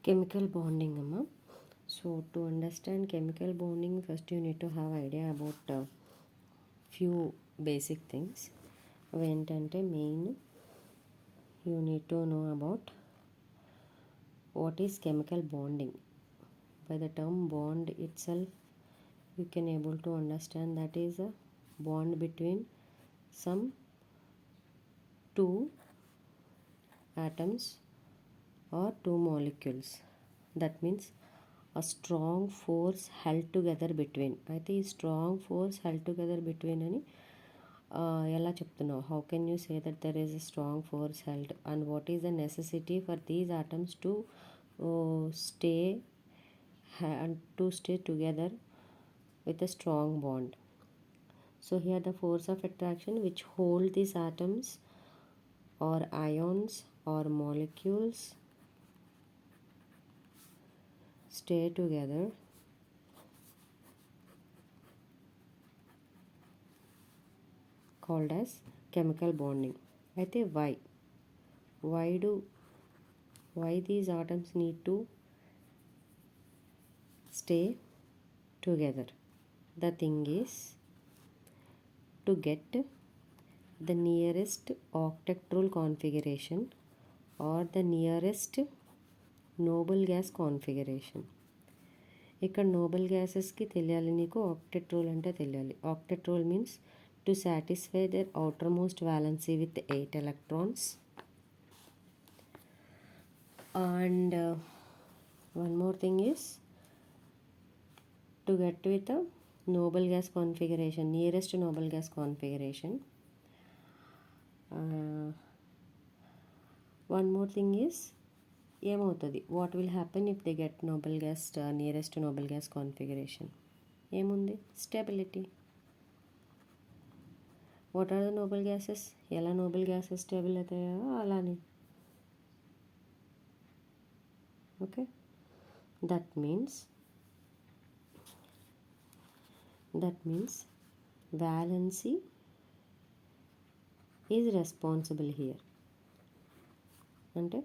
Chemical bonding amma. So to understand chemical bonding, first you need to have idea about few basic things. Aventante main you need to know about what is chemical bonding. By the term bond itself you can able to understand that is a bond between some two atoms or two molecules. That means a strong force held together between. అయితే ఈ strong force held together between అని ఎలా చెప్తున్నావు? How can you say that there is a strong force held and what is the necessity for these atoms to stay together with a strong bond? So here the force of attraction which hold these atoms or ions or molecules stay together called as chemical bonding. అయితే why these atoms need to stay together? The thing is to get the nearest octet rule configuration or the nearest noble gas configuration. ఇక్కడ Nobel గ్యాసెస్కి తెలియాలి నీకు octet rule అంటే తెలియాలి. Octet rule means to satisfy their outermost valency with 8 electrons and one more thing is to get with a noble gas configuration, nearest noble gas configuration. One more thing is ఏమవుతుంది, what will happen if they get noble gas nearest noble gas configuration? ఏముంది? Stability. What are the noble gases? ఎలా noble gases stable అవుతాయో అలానే. Okay, that means valency is responsible here. అంటే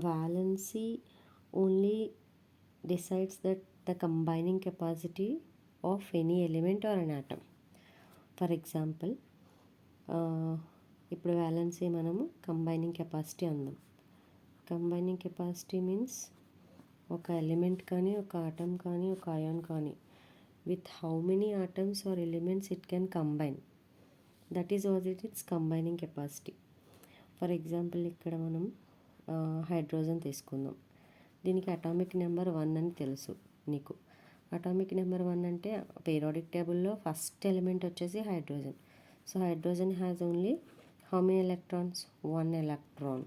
valency only decides that the combining capacity of any element or an atom. For example, ఇప్పుడు valency మనము combining capacity అందాం. Combining capacity means ఒక element కానీ ఒక atom కానీ ఒక అయాన్ కానీ with how many atoms or elements it can combine, that is what its combining capacity. For example ఇక్కడ మనం హైడ్రోజన్ తీసుకుందాం. దీనికి అటామిక్ నెంబర్ 1 అని తెలుసు నీకు. అటామిక్ నెంబర్ 1 అంటే పీరియాడిక్ టేబుల్లో ఫస్ట్ ఎలిమెంట్ వచ్చేసి hydrogen. So hydrogen has only how many electrons? 1 electron,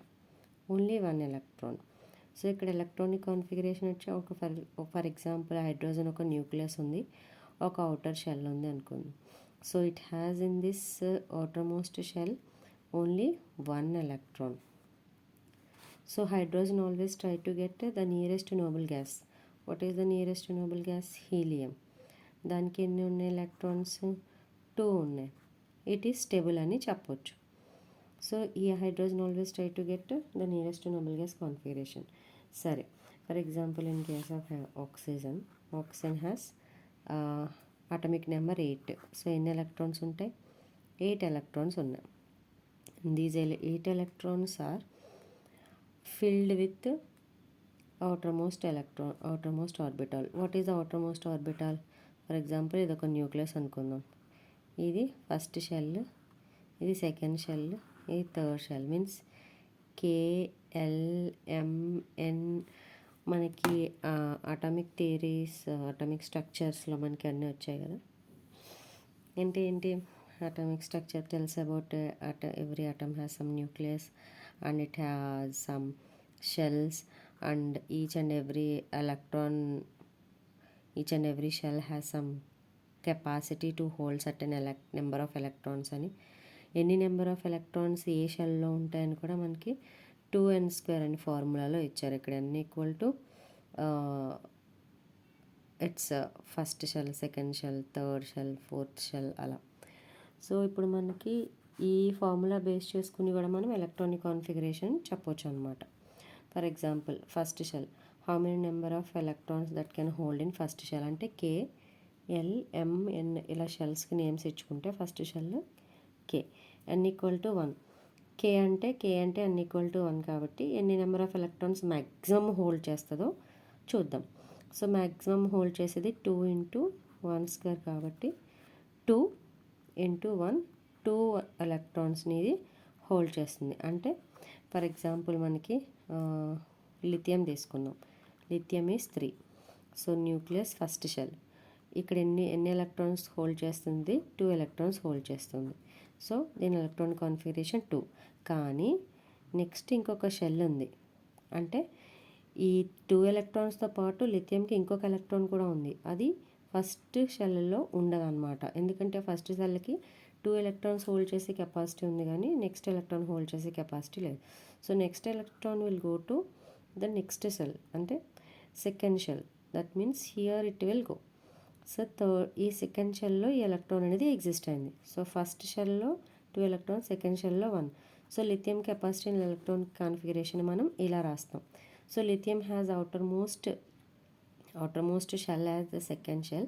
only 1 electron. So ఇక్కడ ఎలక్ట్రానిక్ కాన్ఫిగరేషన్ వచ్చి ఫర్ ఎగ్జాంపుల్ హైడ్రోజన్ ఒక న్యూక్లియస్ ఉంది, ఒక అవుటర్ షెల్ ఉంది అనుకుంది. So it has in this outer most shell only 1 electron. So hydrogen always try to get the nearest noble gas. What is the nearest noble gas? Helium. దానికి ఎన్ని ఉన్నాయి electrons? 2 ఉన్నాయి. It is stable అని చెప్పొచ్చు. So ఈ hydrogen always try to get the nearest noble gas configuration. సరే, for example in case of oxygen has atomic number 8. So ఎన్ని electrons ఉంటాయి? 8 ఎలక్ట్రాన్స్ ఉన్నాయి. These 8 electrons are filled with outermost orbital. What is the outermost orbital? For example, ఇది ఒక nucleus అనుకుందాం. ఇది first shell, ఇది second shell, ఇది third shell. Means KLMN. మనకి అటామిక్ థియరీస్, అటామిక్ స్ట్రక్చర్స్లో మనకి అన్నీ వచ్చాయి కదా. ఏంటి atomic structure tells about every atom has some nucleus and it has some shells, and each and every shell has some capacity to hold certain number of electrons అని. ఎన్ని number of electrons ఏ షెల్లో ఉంటాయని కూడా మనకి 2n² అని ఫార్ములాలో ఇచ్చారు. ఇక్కడ n equal to it's first shell, second shell, third shell, fourth shell అలా. సో ఇప్పుడు మనకి ఈ ఫార్ములా బేస్ చేసుకుని కూడా మనం ఎలక్ట్రానిక్ కాన్ఫిగరేషన్ చెప్పొచ్చు అనమాట. For example first shell, how many number of electrons that can hold in first shell అంటే K L M N ఇలా షెల్స్కి నేమ్స్ ఇచ్చుకుంటే first shell K n equal to 1 K అంటే n ఈక్వల్ టు 1 కాబట్టి ఎన్ని number of electrons maximum hold చేస్తుందో చూద్దాం. So maximum hold చేసేది 2 ఇంటూ 1 స్క్వేర్ కాబట్టి 2 ఇంటూ 1 2 ఎలక్ట్రాన్స్ని ఇది హోల్డ్ చేస్తుంది. అంటే ఫర్ ఎగ్జాంపుల్ మనకి లిథియం తీసుకుందాం. Lithium is 3. So nucleus first shell ఇక్కడ ఎన్ని ఎలక్ట్రాన్స్ హోల్డ్ చేస్తుంది? 2 ఎలక్ట్రాన్స్ హోల్డ్ చేస్తుంది. సో దీని ఎలక్ట్రాన్ కాన్ఫిగరేషన్ 2. కానీ నెక్స్ట్ ఇంకొక షెల్ ఉంది. అంటే ఈ 2 ఎలక్ట్రాన్స్తో పాటు లిథియంకి ఇంకొక ఎలక్ట్రాన్ కూడా ఉంది. అది ఫస్ట్ షెల్లో ఉండదన్నమాట. ఎందుకంటే ఫస్ట్ షెల్కి 2 ఎలక్ట్రాన్స్ హోల్డ్ చేసే కెపాసిటీ ఉంది కానీ నెక్స్ట్ ఎలక్ట్రాన్ హోల్డ్ చేసే కెపాసిటీ లేదు. So next electron will go to the next shell అంటే second shell. That means here it will go. So ఈ సెకండ్ షెల్లో ఈ ఎలక్ట్రాన్ అనేది ఎగ్జిస్ట్ అయింది. సో ఫస్ట్ షెల్లో 2 ఎలక్ట్రాన్, సెకండ్ షెల్లో 1. So lithium capacity and electron configuration మనం ఇలా రాస్తాం. So lithium has outermost shell as the second shell.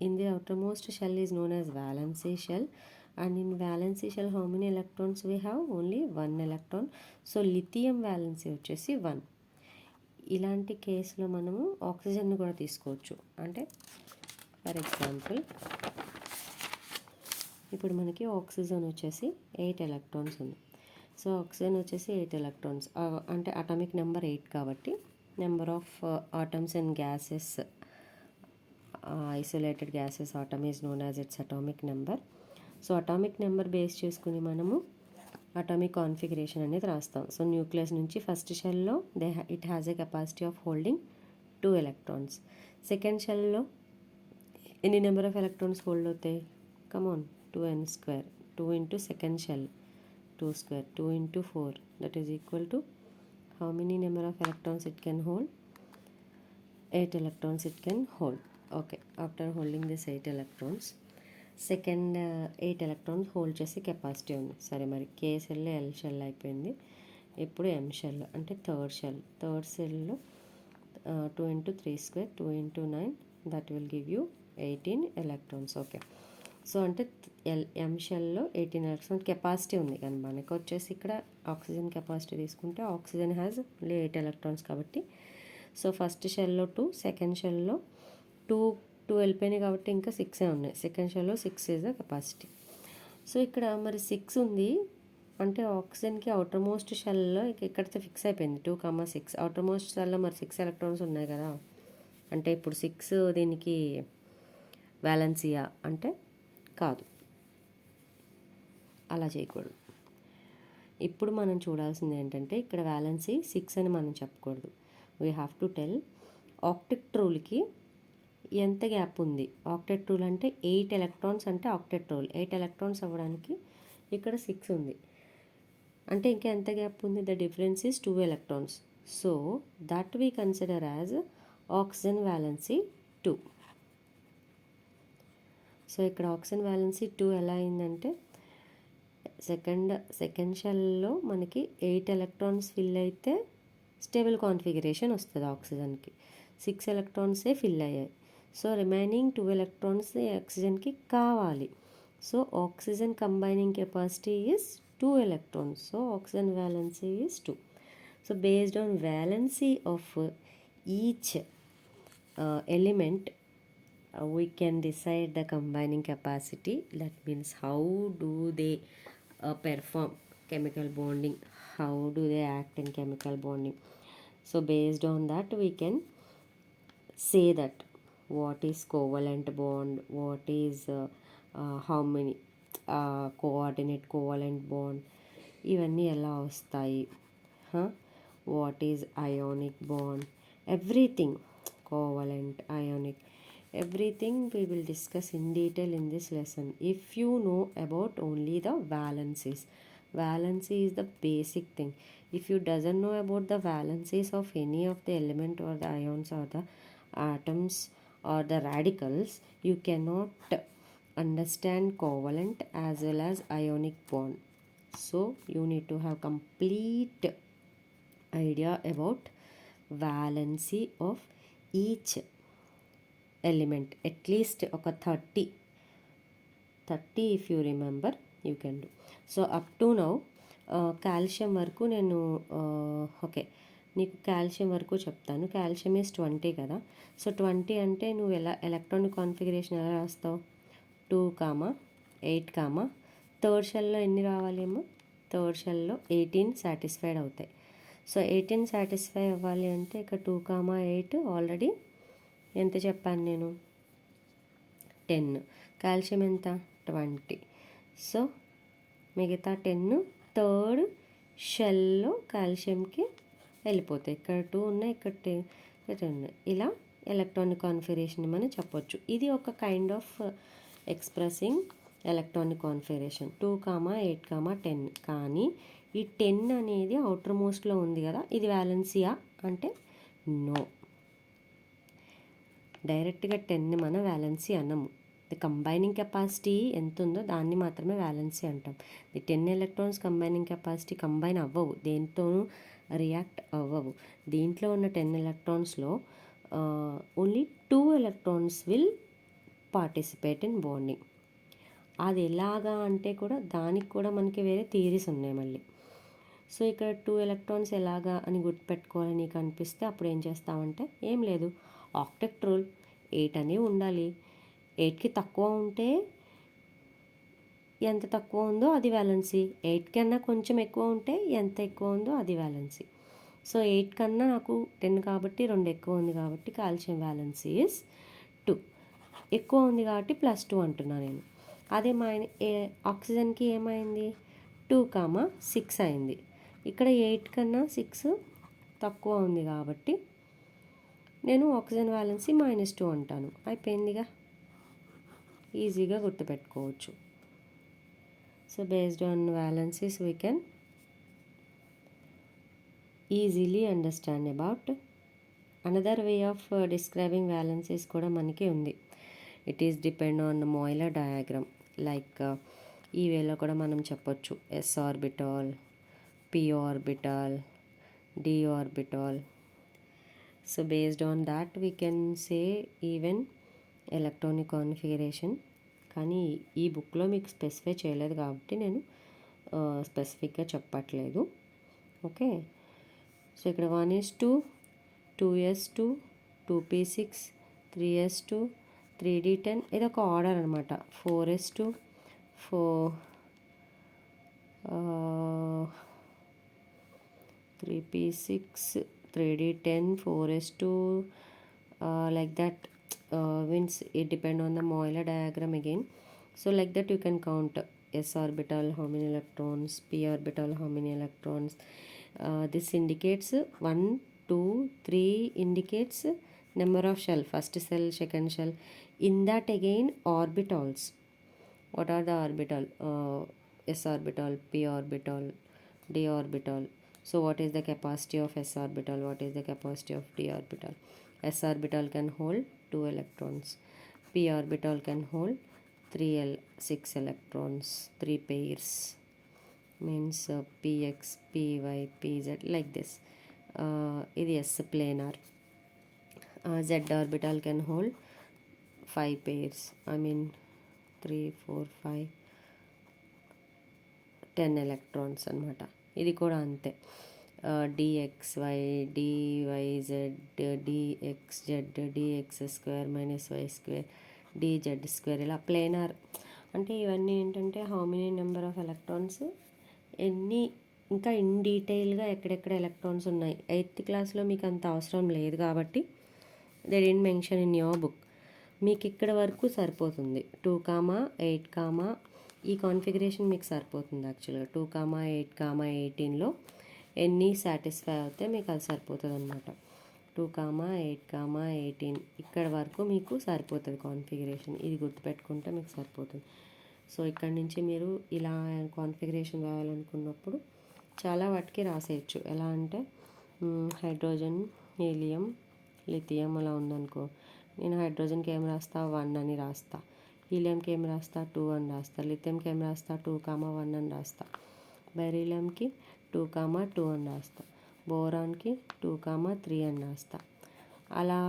In the outermost shell is known as valency shell, and in valency shell how many electrons we have? Only 1 electron. So lithium valency వచ్చేసి 1. ఇలాంటి కేసులో మనము oxygen కూడా తీసుకోవచ్చు. అంటే for example ఇప్పుడు మనకి oxygen వచ్చేసి 8 ఎలక్ట్రాన్స్ ఉంది. సో ఆక్సిజన్ వచ్చేసి 8 ఎలక్ట్రాన్స్ అంటే అటామిక్ నెంబర్ 8 కాబట్టి number of atoms and gases isolated gases atom is known as its atomic number. So atomic number base చేసుకుని మనము అటామిక్ కాన్ఫిగరేషన్ అనేది రాస్తాం. సో న్యూక్లియస్ నుంచి ఫస్ట్ షెల్లో it has a capacity of holding 2 electrons. Second షెల్లో ఎన్ని number of electrons hold అవుతాయి? Come on 2n square. 2 into second shell 2 square. 2 into 4 that is equal to how many number of electrons it can hold? 8 electrons it can hold. Okay, after holding this 8 electrons second 8 electrons hold చేసే capacity ఉంది. సరే మరి K shell L shell అయిపోయింది. ఇప్పుడు M shell అంటే third షెల్లో 2 into 3 square 2 into 9 that will give you 18 electrons. Okay, so అంటే M షెల్లో 18 electron capacity ఉంది. కానీ మనకు వచ్చేసి ఇక్కడ ఆక్సిజన్ కెపాసిటీ తీసుకుంటే ఆక్సిజన్ హ్యాస్ ఓన్లీ 8 ఎలక్ట్రాన్స్ కాబట్టి సో ఫస్ట్ షెల్లో 2, సెకండ్ షెల్లో 2 వెళ్ళిపోయినాయి కాబట్టి ఇంకా 6 ఉన్నాయి. సెకండ్ షెల్లో 6 ఈజ్ ద కెపాసిటీ. సో ఇక్కడ మరి 6 ఉంది అంటే ఆక్సిజన్కి అవుటర్ మోస్ట్ షెల్లో ఇక్కడితో ఫిక్స్ అయిపోయింది 2,6. అవుటర్ మోస్ట్ షెల్లో మరి 6 ఎలక్ట్రాన్స్ ఉన్నాయి కదా. అంటే ఇప్పుడు 6 దీనికి వ్యాలెన్సియా అంటే కాదు, అలా చేయకూడదు. ఇప్పుడు మనం చూడాల్సింది ఏంటంటే ఇక్కడ వ్యాలెన్సీ 6 అని మనం చెప్పకూడదు. We have to tell octet రూల్కి ఎంత గ్యాప్ ఉంది. ఆక్టెట్ రూల్ అంటే 8 ఎలక్ట్రాన్స్ అంటే ఆక్టెట్ రూల్ 8 ఎలక్ట్రాన్స్ అవ్వడానికి ఇక్కడ 6 ఉంది అంటే ఇంకా ఎంత గ్యాప్ ఉంది? The difference is 2 electrons. So that we consider as oxygen valency 2. So ఇక్కడ ఆక్సిజన్ వ్యాలెన్సీ 2 ఎలా అయిందంటే సెకండ్ షెల్లో మనకి 8 ఎలక్ట్రాన్స్ ఫిల్ అయితే స్టేబుల్ కాన్ఫిగరేషన్ వస్తుంది. ఆక్సిజన్కి 6 ఎలక్ట్రాన్సే ఫిల్ అయ్యాయి. సో రిమైనింగ్ 2 ఎలక్ట్రాన్స్ ఆక్సిజన్కి కావాలి. So oxygen combining capacity is 2 electrons. So oxygen valency is 2. So based on valency of each element we can decide the combining capacity. That means how do they perform chemical bonding, how do they act in chemical bonding. So based on that we can say that what is covalent bond, what is how many coordinate covalent bond, ఇవన్నీ ఎలా వస్తాయి, what is ionic bond, everything covalent, ionic, everything we will discuss in detail in this lesson. If you know about only the valencies, valency is the basic thing. If you doesn't know about the valencies of any of the element or the ions or the atoms or the radicals, you cannot understand covalent as well as ionic bond. So you need to have complete idea about valency of each element at least ఒక 30 if you remember you can do. So up to now calcium వరకు నేను okay నీకు calcium వరకు చెప్తాను. Calcium is 20 కదా. So 20 అంటే నువ్వు electronic configuration ఎలా రాస్తావు? 2, 8, థర్డ్ షెల్లో ఎన్ని రావాలేమో? థర్డ్ షెల్లో 18 సాటిస్ఫైడ్ అవుతాయి. సో 18 సాటిస్ఫై అవ్వాలి అంటే ఇక్కడ 2, 8 ఆల్రెడీ ఎంత చెప్పాను నేను? 10. కాల్షియం ఎంత? 20. సో మిగతా 10 థర్డ్ షెల్లో కాల్షియంకి వెళ్ళిపోతాయి. ఇక్కడ 2 ఉన్నాయి, ఇక్కడ 10 ఉన్నాయి. ఇలా ఎలక్ట్రానిక్ కాన్ఫిగరేషన్ మనం చెప్పొచ్చు. ఇది ఒక kind of expressing electronic configuration 2, 8, 10. కానీ ఈ 10 అనేది అవుటర్ మోస్ట్లో ఉంది కదా, ఇది వ్యాలెన్సీయా అంటే నో. డైరెక్ట్గా 10ని మనం వ్యాలెన్సీ అనము. ది కంబైనింగ్ కెపాసిటీ ఎంత ఉందో దాన్ని మాత్రమే వ్యాలెన్సీ అంటాం. The 10 electrons combining capacity combine అవ్వవు, దేంతోనూ రియాక్ట్ అవ్వవు. దీంట్లో ఉన్న 10 ఎలక్ట్రాన్స్లో only 2 electrons will participate in bonding. అది ఎలాగా అంటే కూడా దానికి కూడా మనకి వేరే థియరీస్ ఉన్నాయి మళ్ళీ. సో ఇక్కడ 2 ఎలక్ట్రాన్స్ ఎలాగా అని గుర్తుపెట్టుకోవాలి నీకు అనిపిస్తే అప్పుడు ఏం చేస్తామంటే, ఏం లేదు, ఆక్టెట్ రూల్ 8 అనేవి ఉండాలి. 8కి తక్కువ ఉంటే ఎంత తక్కువ ఉందో అది వ్యాలెన్సీ, 8 కన్నా కొంచెం ఎక్కువ ఉంటే ఎంత ఎక్కువ ఉందో అది వ్యాలెన్సీ. సో 8 కన్నా నాకు 10 కాబట్టి 2 ఎక్కువ ఉంది కాబట్టి కాల్షియం వ్యాలెన్సీ ఇస్ 2. ఎక్కువ ఉంది కాబట్టి +2 అంటున్నాను నేను. అదే ఆక్సిజన్కి ఏమైంది? 2, 6 అయింది. ఇక్కడ 8 కన్నా 6 తక్కువ ఉంది కాబట్టి నేను ఆక్సిజన్ వ్యాలెన్సీ -2 అంటాను. అయిపోయిందిగా, ఈజీగా గుర్తుపెట్టుకోవచ్చు. So based on valencies we can easily understand about. Another way of describing valencies కూడా మనకి ఉంది. It is depend on Moeller diagram. Like ఈ వేలో కూడా మనం చెప్పొచ్చు s orbital, p orbital, d orbital. So based on that we can say even electronic configuration. కానీ ఈ బుక్లో మీకు స్పెసిఫై చేయలేదు కాబట్టి నేను స్పెసిఫిక్గా చెప్పట్లేదు. ఓకే, సో ఇక్కడ 1:2, 2s2, 2p6, 3s2, 3d10. ఇది ఒక ఆర్డర్ అనమాట. 4s2, 3p6, 3d10, 4s2, like that. Means it depend on the Euler diagram again. So like that you can count s orbital how many electrons, p orbital how many electrons. This indicates 1, 2, 3 indicates number of shell, first shell, second shell. In that again orbitals. What are the orbital? S orbital, p orbital, d orbital. So what is the capacity of s orbital? What is the capacity of d orbital? S orbital can hold 2 electrons. P orbital can hold 6 electrons, 3 pairs. Means px, py, pz, like this. It is planar. Z orbital can hold 5 pairs. I mean 3, 4, 5, 10 electrons అనమాట. ఇది కూడా అంతే. dxy, dyz, dxz, dx² - y², dz², ఇలా planar. అంటే ఇవన్నీ ఏంటంటే how many number of electrons, ఎన్ని, ఇంకా ఇన్ డీటెయిల్గా ఎక్కడెక్కడ ఎలక్ట్రాన్స్ ఉన్నాయి. 8th క్లాస్లో మీకు అంత అవసరం లేదు కాబట్టి they didn't mention in your book. మీకు ఇక్కడ వరకు సరిపోతుంది. 2, 8, ఈ కాన్ఫిగరేషన్ మీకు సరిపోతుంది యాక్చువల్గా. 2, 8, 18లో ఎన్ని సాటిస్ఫై అవుతే మీకు అది సరిపోతుంది అనమాట. 2, 8, 18 ఇక్కడ వరకు మీకు సరిపోతుంది కాన్ఫిగరేషన్. ఇది గుర్తుపెట్టుకుంటే మీకు సరిపోతుంది. సో ఇక్కడ నుంచి మీరు ఇలా కాన్ఫిగరేషన్ రాయాలనుకున్నప్పుడు చాలా వాటికి రాసేయచ్చు. ఎలా అంటే హైడ్రోజన్, హీలియం, లిథియం అలా ఉందనుకో, నేను హైడ్రోజన్కి ఏం రాస్తా? 1 అని రాస్తా. హీలియంకి ఏం రాస్తా? 2 అని రాస్తా. లిథియంకి ఏం రాస్తా? 2, 1 అని రాస్తా. బెరీలియంకి 2, 2 అని రాస్తా. బోరాన్కి 2,3 అని రాస్తా. అలా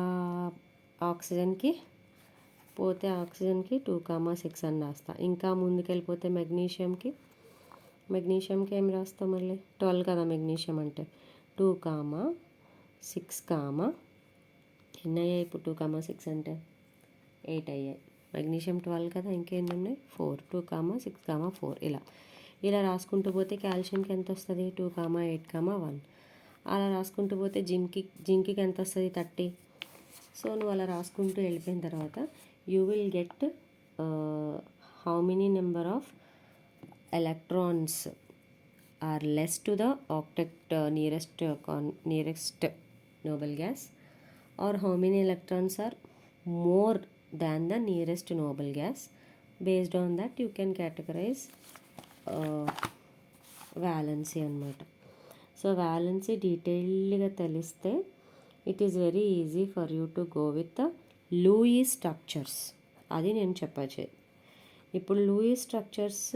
ఆక్సిజన్కి పోతే ఆక్సిజన్కి 2,6 అని రాస్తా. ఇంకా ముందుకెళ్ళిపోతే మెగ్నీషియంకి ఏం రాస్తాం మళ్ళీ 12 కదా మెగ్నీషియం అంటే 2,6 ఎన్ని అయ్యాయి ఇప్పుడు 2,6 అంటే 8 అయ్యాయి. మెగ్నీషియం 12 కదా, ఇంకెన్ని ఉన్నాయి 4 2,6,4 ఇలా రాసుకుంటూ పోతే కాల్షియంకి ఎంత వస్తుంది 2,8,1 అలా రాసుకుంటూ పోతే జింక్కి ఎంత వస్తుంది 30. సో నువ్వు అలా రాసుకుంటూ వెళ్ళిపోయిన తర్వాత you will get how many number of electrons are less to the octet nearest noble gas, or how many electrons are more than the nearest noble gas. Based on that you can categorize valency అన్నమాట. So valency డీటెయిల్డ్గా తెలిస్తే it is very easy for you to go with the Lewis structures. అది నేను చెప్పచ్చు. ఇప్పుడు Louis structures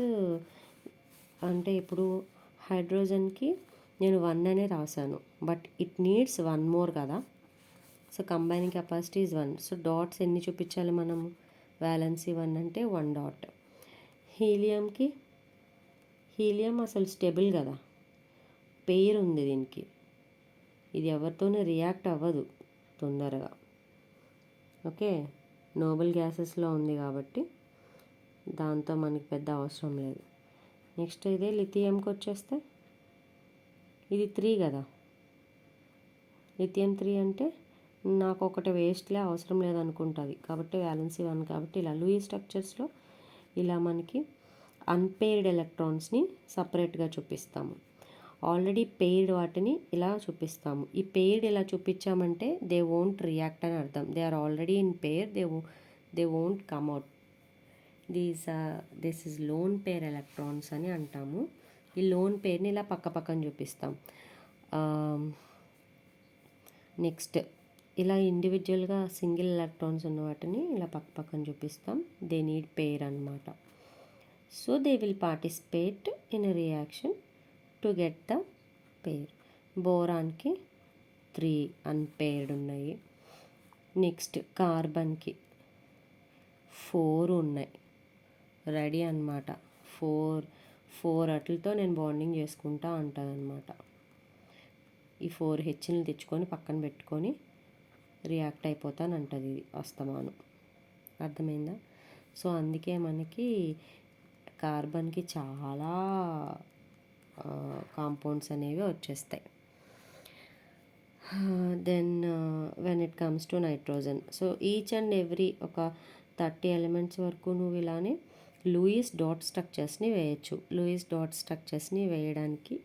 అంటే ఇప్పుడు హైడ్రోజన్కి నేను 1 అనే రాశాను, బట్ ఇట్ నీడ్స్ 1 మోర్ కదా. So combining capacity is 1. So dots ఎన్ని చూపించాలి మనము, వ్యాలెన్సీ 1 అంటే 1 డాట్. హీలియం అసలు స్టెబుల్ కదా, పెయిర్ ఉంది దీనికి, ఇది ఎవరితోనూ రియాక్ట్ అవ్వదు తొందరగా. ఓకే, నోబెల్ గ్యాసెస్లో ఉంది కాబట్టి దాంతో మనకి పెద్ద అవసరం లేదు. నెక్స్ట్ ఇదే లిథియంకి వచ్చేస్తే ఇది 3 కదా, లిథియం 3 అంటే నాకు ఒకటి వేస్ట్లే అవసరం లేదనుకుంటుంది కాబట్టి వ్యాలెన్సీ 1 కాబట్టి ఇలా లూయిస్ స్ట్రక్చర్స్లో ఇలా మనకి అన్పెయిర్డ్ ఎలక్ట్రాన్స్ని సపరేట్గా చూపిస్తాము. ఆల్రెడీ పెయిర్డ్ వాటిని ఇలా చూపిస్తాము. ఈ పెయిర్డ్ ఇలా చూపించామంటే దే వోంట్ రియాక్ట్ అని అర్థం. They are already in pair, they won't come out. This is lone pair electrons అని అంటాము. ఈ లోన్ పెయిర్ని ఇలా పక్కన చూపిస్తాం. నెక్స్ట్ ఇలా ఇండివిజువల్గా సింగిల్ ఎలక్ట్రాన్స్ ఉన్న వాటిని ఇలా పక్కన చూపిస్తాం. దే నీడ్ పెయిర్ అన్నమాట. So they will participate in a reaction to get the pair. బోరాన్కి 3 అన్పెయిర్డ్ ఉన్నాయి. నెక్స్ట్ కార్బన్కి 4 ఉన్నాయి రెడీ అన్నమాట. 4 అట్లతో నేను బాండింగ్ చేసుకుంటా ఉంటుంది అనమాట. ఈ 4 హెచ్ని తెచ్చుకొని పక్కన పెట్టుకొని రియాక్ట్ అయిపోతానంటుంది ఇది అస్తమాను. అర్థమైందా? సో అందుకే మనకి కార్బన్కి చాలా కాంపౌండ్స్ అనేవి వచ్చేస్తాయి. Then when it comes to nitrogen, so each and every ఒక 30 ఎలిమెంట్స్ వరకు నువ్వు ఇలానే లూయిస్ డాట్ స్ట్రక్చర్స్ని వేయచ్చు. లూయిస్ డాట్ స్ట్రక్చర్స్ని వేయడానికి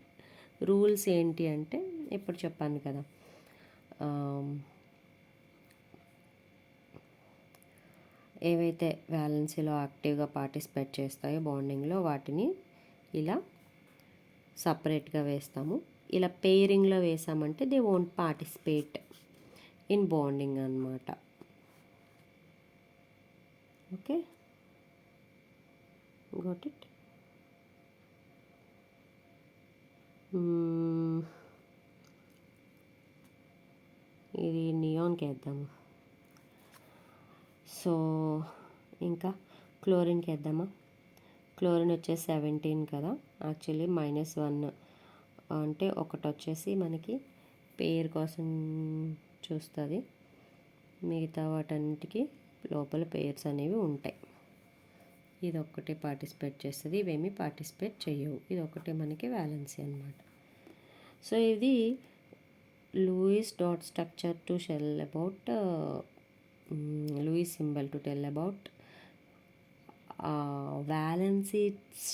రూల్స్ ఏంటి అంటే ఇప్పుడు చెప్పాను కదా, ఏవైతే వ్యాలెన్సీలో యాక్టివ్గా పార్టిసిపేట్ చేస్తాయో బాండింగ్లో వాటిని ఇలా సపరేట్గా వేస్తాము. ఇలా పెయిరింగ్లో వేసామంటే they won't participate in bonding అన్నమాట. Okay, got it. ఇది నియాన్కి వేద్దాము. సో ఇంకా క్లోరిన్కి వేద్దామా. క్లోరిన్ వచ్చేసి 17 కదా, యాక్చువల్లీ -1 అంటే ఒకటి వచ్చేసి మనకి పేర్ కోసం చూస్తుంది, మిగతా వాటన్నిటికీ లోపల పేర్స్ అనేవి ఉంటాయి. ఇది ఒక్కటే పార్టిసిపేట్ చేస్తుంది, ఇవేమీ పార్టిసిపేట్ చేయవు. ఇది ఒకటే మనకి వ్యాలెన్సీ అనమాట. సో ఇది Lewis dot structure to tell about Lewis symbol to tell about valency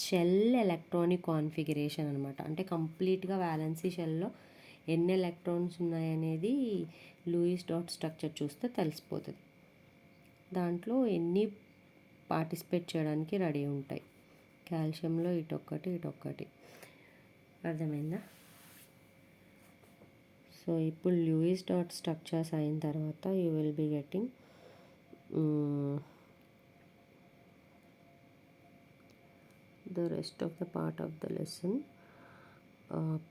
shell electronic configuration అనమాట. అంటే కంప్లీట్గా వ్యాలెన్సీ షెల్లో ఎన్ని ఎలక్ట్రాన్స్ ఉన్నాయనేది లూయిస్ డాట్ స్ట్రక్చర్ చూస్తే తెలిసిపోతుంది. దాంట్లో ఎన్ని పార్టిసిపేట్ చేయడానికి రెడీ ఉంటాయి. కాల్షియంలో ఇటొక్కటి. అర్థమైందా? సో ఇప్పుడు లూయిస్ డాట్ స్ట్రక్చర్స్ అయిన తర్వాత you will be getting the rest of the part of the lesson.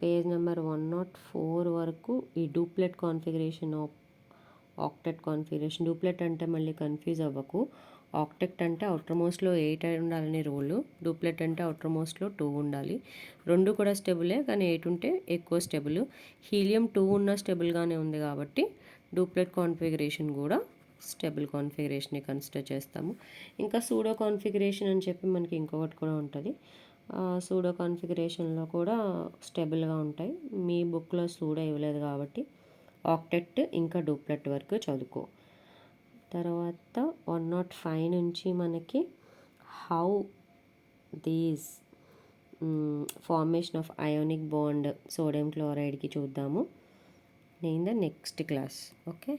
Page number 104 వరకు ఈ డూప్లెట్ కాన్ఫిగరేషన్ ఆక్టెట్ కాన్ఫిగరేషన్. డూప్లెట్ అంటే మళ్ళీ కన్ఫ్యూజ్ అవ్వకు. ఆక్టెట్ అంటే అవుటర్ మోస్ట్లో 8 ఉండాలని రూలు. డూప్లెట్ అంటే అవుటర్ మోస్ట్లో 2 ఉండాలి. రెండు కూడా స్టెబులే, కానీ 8 ఉంటే ఎక్కువ స్టెబుల్. హీలియం 2 ఉన్న స్టెబుల్గానే ఉంది కాబట్టి డూప్లెట్ కాన్ఫిగరేషన్ కూడా స్టెబుల్ కాన్ఫిగరేషన్ని కన్సిడర్ చేస్తాము. ఇంకా సూడో కాన్ఫిగరేషన్ అని చెప్పి మనకి ఇంకొకటి కూడా ఉంటుంది. సూడో కాన్ఫిగరేషన్లో కూడా స్టెబుల్గా ఉంటాయి. మీ బుక్లో సూడో ఇవ్వలేదు కాబట్టి ఆక్టెట్ ఇంకా డూప్లెట్ వరకు చదువుకో. తర్వాత 105 నుంచి మనకి how these formation of ionic bond sodium క్లోరైడ్కి చూద్దాము in the next class. Okay.